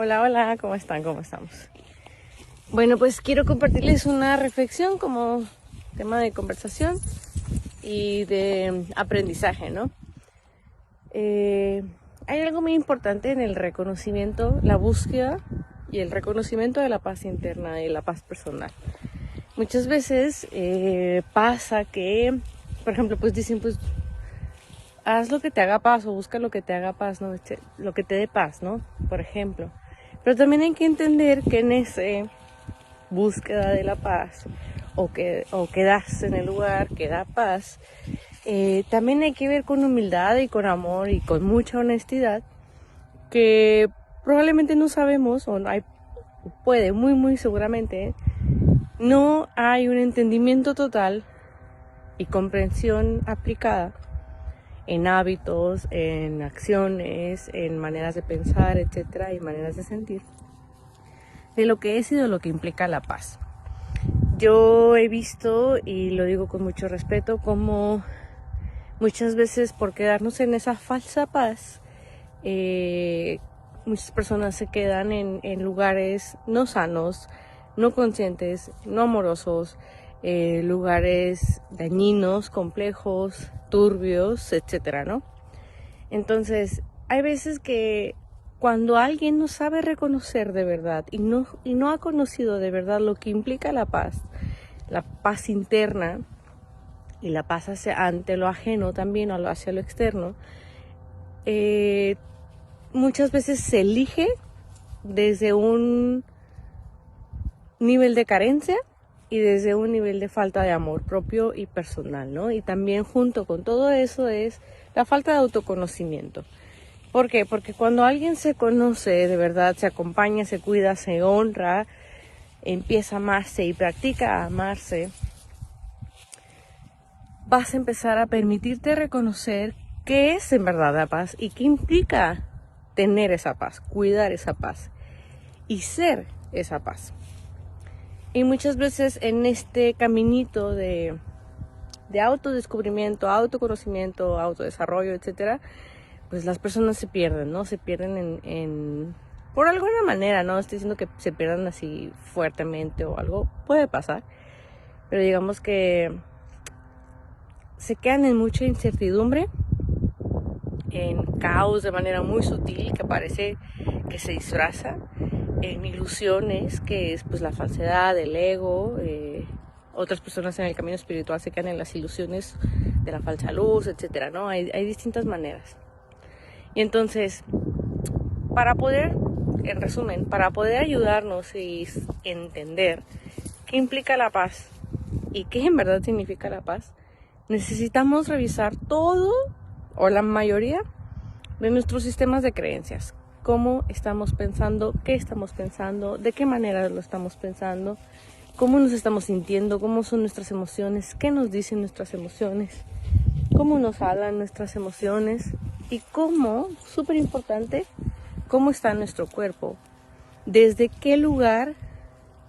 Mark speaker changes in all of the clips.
Speaker 1: Hola, hola, ¿cómo están? ¿Cómo estamos? Bueno, pues quiero compartirles una reflexión como tema de conversación y de aprendizaje, ¿no? Hay algo muy importante en el reconocimiento, la búsqueda y el reconocimiento de la paz interna y la paz personal. Muchas veces pasa que, por ejemplo, pues dicen, pues haz lo que te haga paz o busca lo que te haga paz, ¿no? Lo que te dé paz, ¿no? Por ejemplo. Pero también hay que entender que en ese búsqueda de la paz o quedarse en el lugar que da paz, también hay que ver con humildad y con amor y con mucha honestidad que probablemente no sabemos puede muy seguramente no hay un entendimiento total y comprensión aplicada en hábitos, en acciones, en maneras de pensar, etcétera, y maneras de sentir, de lo que es y de lo que implica la paz. Yo he visto, y lo digo con mucho respeto, como muchas veces por quedarnos en esa falsa paz, muchas personas se quedan en lugares no sanos, no conscientes, no amorosos, lugares dañinos, complejos, turbios, etcétera, ¿no? Entonces, hay veces que cuando alguien no sabe reconocer de verdad y no ha conocido de verdad lo que implica la paz interna y la paz ante lo ajeno también o hacia lo externo, muchas veces se elige desde un nivel de carencia y desde un nivel de falta de amor propio y personal, ¿no? Y también junto con todo eso es la falta de autoconocimiento. ¿Por qué? Porque cuando alguien se conoce de verdad, se acompaña, se cuida, se honra, empieza a amarse y practica a amarse, vas a empezar a permitirte reconocer qué es en verdad la paz y qué implica tener esa paz, cuidar esa paz y ser esa paz. Y muchas veces en este caminito de autodescubrimiento, autoconocimiento, autodesarrollo, etcétera, pues las personas se pierden, ¿no? Se pierden por alguna manera, no estoy diciendo que se pierdan así fuertemente o algo, puede pasar, pero digamos que se quedan en mucha incertidumbre, en caos de manera muy sutil que parece que se disfraza, en ilusiones que es pues la falsedad, el ego. Otras personas en el camino espiritual se quedan en las ilusiones de la falsa luz, etcétera, ¿no? Hay distintas maneras. Y entonces, en resumen, para poder ayudarnos y entender qué implica la paz y qué en verdad significa la paz, necesitamos revisar todo o la mayoría de nuestros sistemas de creencias. Cómo estamos pensando, qué estamos pensando, de qué manera lo estamos pensando, cómo nos estamos sintiendo, cómo son nuestras emociones, qué nos dicen nuestras emociones, cómo nos hablan nuestras emociones y cómo, súper importante, cómo está nuestro cuerpo, desde qué lugar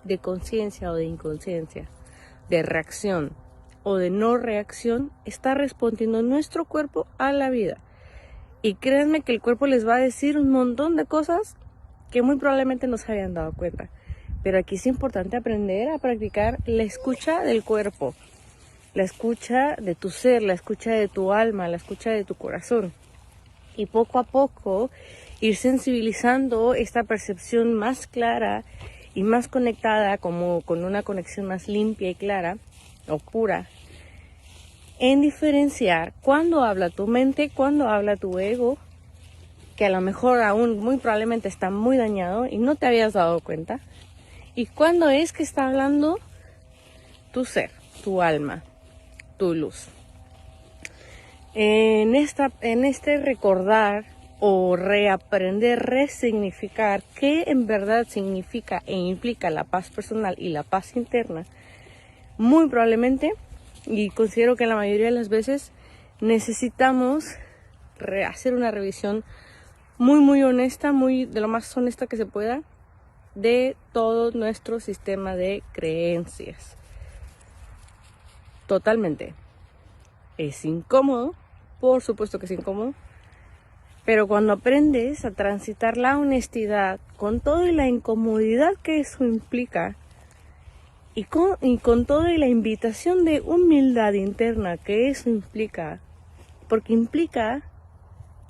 Speaker 1: de conciencia o de inconsciencia, de reacción o de no reacción está respondiendo nuestro cuerpo a la vida. Y créanme que el cuerpo les va a decir un montón de cosas que muy probablemente no se habían dado cuenta. Pero aquí es importante aprender a practicar la escucha del cuerpo, la escucha de tu ser, la escucha de tu alma, la escucha de tu corazón. Y poco a poco ir sensibilizando esta percepción más clara y más conectada, como con una conexión más limpia y clara o pura, en diferenciar cuando habla tu mente, cuando habla tu ego, que a lo mejor aún muy probablemente está muy dañado y no te habías dado cuenta, y cuando es que está hablando tu ser, tu alma, tu luz. En este recordar o reaprender, resignificar qué en verdad significa e implica la paz personal y la paz interna, muy probablemente, y considero que la mayoría de las veces, necesitamos hacer una revisión muy honesta, de lo más honesta que se pueda, de todo nuestro sistema de creencias. Totalmente. Es incómodo, por supuesto que es incómodo, Pero cuando aprendes a transitar la honestidad con toda la incomodidad que eso implica y con toda la invitación de humildad interna que eso implica, porque implica,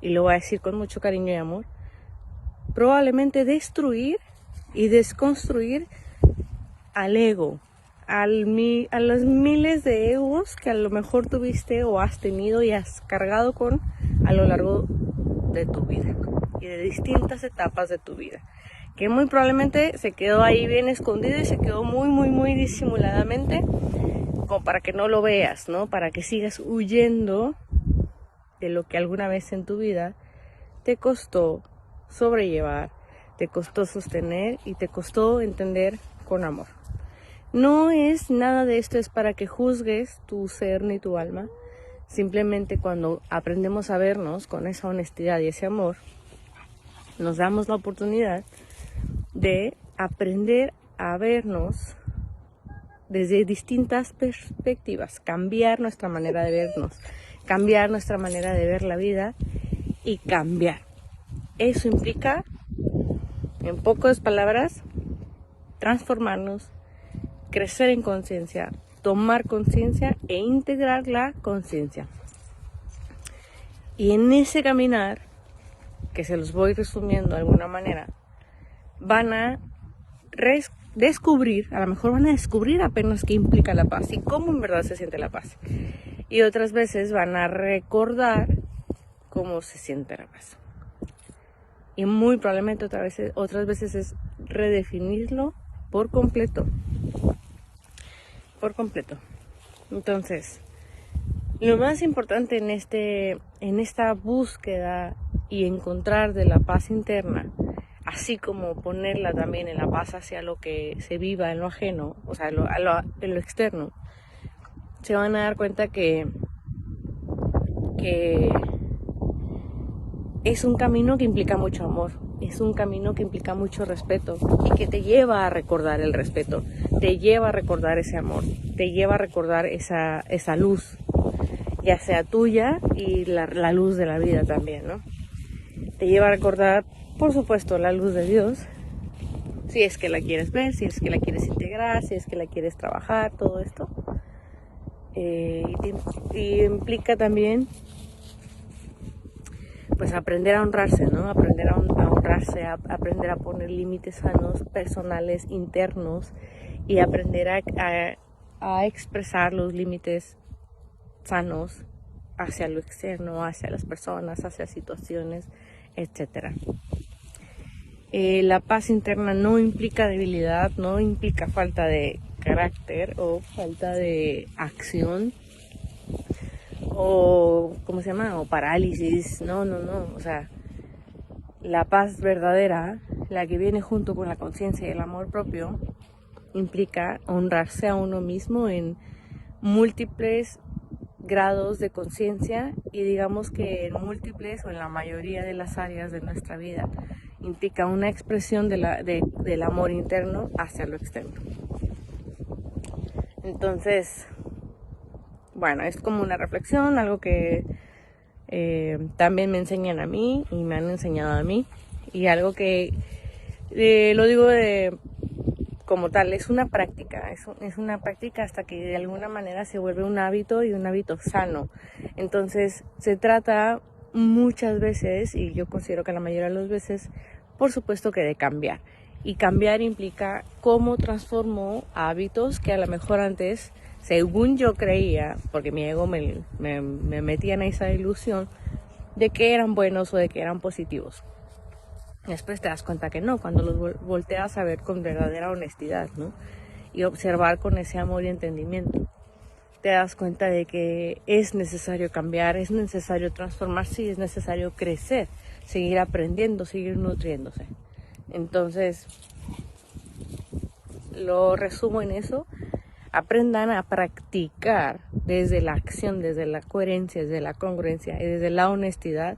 Speaker 1: y lo voy a decir con mucho cariño y amor, probablemente destruir y desconstruir al ego, a los miles de egos que a lo mejor tuviste o has tenido y has cargado con a lo largo de tu vida y de distintas etapas de tu vida, que muy probablemente se quedó ahí bien escondido y se quedó muy disimuladamente, como para que no lo veas, ¿no? Para que sigas huyendo de lo que alguna vez en tu vida te costó sobrellevar, te costó sostener y te costó entender con amor. No es nada de esto es para que juzgues tu ser ni tu alma. Simplemente cuando aprendemos a vernos con esa honestidad y ese amor, nos damos la oportunidad de aprender a vernos desde distintas perspectivas, cambiar nuestra manera de vernos, cambiar nuestra manera de ver la vida y cambiar. Eso implica, en pocas palabras, transformarnos, crecer en conciencia, tomar conciencia e integrar la conciencia. Y en ese caminar, que se los voy resumiendo de alguna manera, van a descubrir, a lo mejor van a descubrir apenas qué implica la paz y cómo en verdad se siente la paz. Y otras veces van a recordar cómo se siente la paz. Y muy probablemente otras veces es redefinirlo por completo. Por completo. Entonces, lo más importante en esta búsqueda y encontrar de la paz interna, así como ponerla también en la paz hacia lo que se viva en lo ajeno, o sea, en lo externo, se van a dar cuenta que es un camino que implica mucho amor, es un camino que implica mucho respeto y que te lleva a recordar el respeto, te lleva a recordar ese amor, te lleva a recordar esa luz, ya sea tuya y la luz de la vida también, ¿no? Te lleva a recordar, por supuesto, la luz de Dios, si es que la quieres ver, si es que la quieres integrar, si es que la quieres trabajar, todo esto. Y implica también pues aprender a honrarse, ¿no? Aprender a honrarse, aprender a poner límites sanos, personales, internos, y aprender a expresar los límites sanos hacia lo externo, hacia las personas, hacia situaciones, etc. La paz interna no implica debilidad, no implica falta de carácter o falta de acción o o parálisis. No, o sea, la paz verdadera, la que viene junto con la conciencia y el amor propio, implica honrarse a uno mismo en múltiples grados de conciencia y digamos que en múltiples o en la mayoría de las áreas de nuestra vida. Implica una expresión del amor interno hacia lo externo. Entonces, bueno, es como una reflexión, algo que también me enseñan a mí y me han enseñado a mí, y algo que lo digo como tal, es una práctica, es una práctica hasta que de alguna manera se vuelve un hábito y un hábito sano. Entonces se trata muchas veces, y yo considero que la mayoría de las veces, por supuesto que de cambiar. Y cambiar implica cómo transformo hábitos que a lo mejor antes, según yo creía, porque mi ego me metía en esa ilusión de que eran buenos o de que eran positivos. Después te das cuenta que no, cuando los volteas a ver con verdadera honestidad, ¿no? Y observar con ese amor y entendimiento, te das cuenta de que es necesario cambiar, es necesario transformarse y es necesario crecer, seguir aprendiendo, seguir nutriéndose. Entonces, lo resumo en eso: aprendan a practicar desde la acción, desde la coherencia, desde la congruencia y desde la honestidad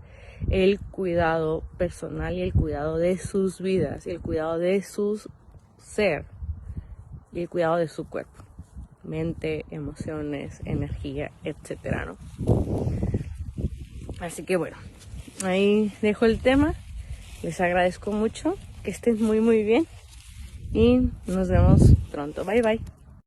Speaker 1: el cuidado personal y el cuidado de sus vidas y el cuidado de su ser y el cuidado de su cuerpo, mente, emociones, energía, etcétera, ¿no? Así que bueno, ahí dejo el tema. Les agradezco mucho, que estén muy bien y nos vemos pronto. Bye bye.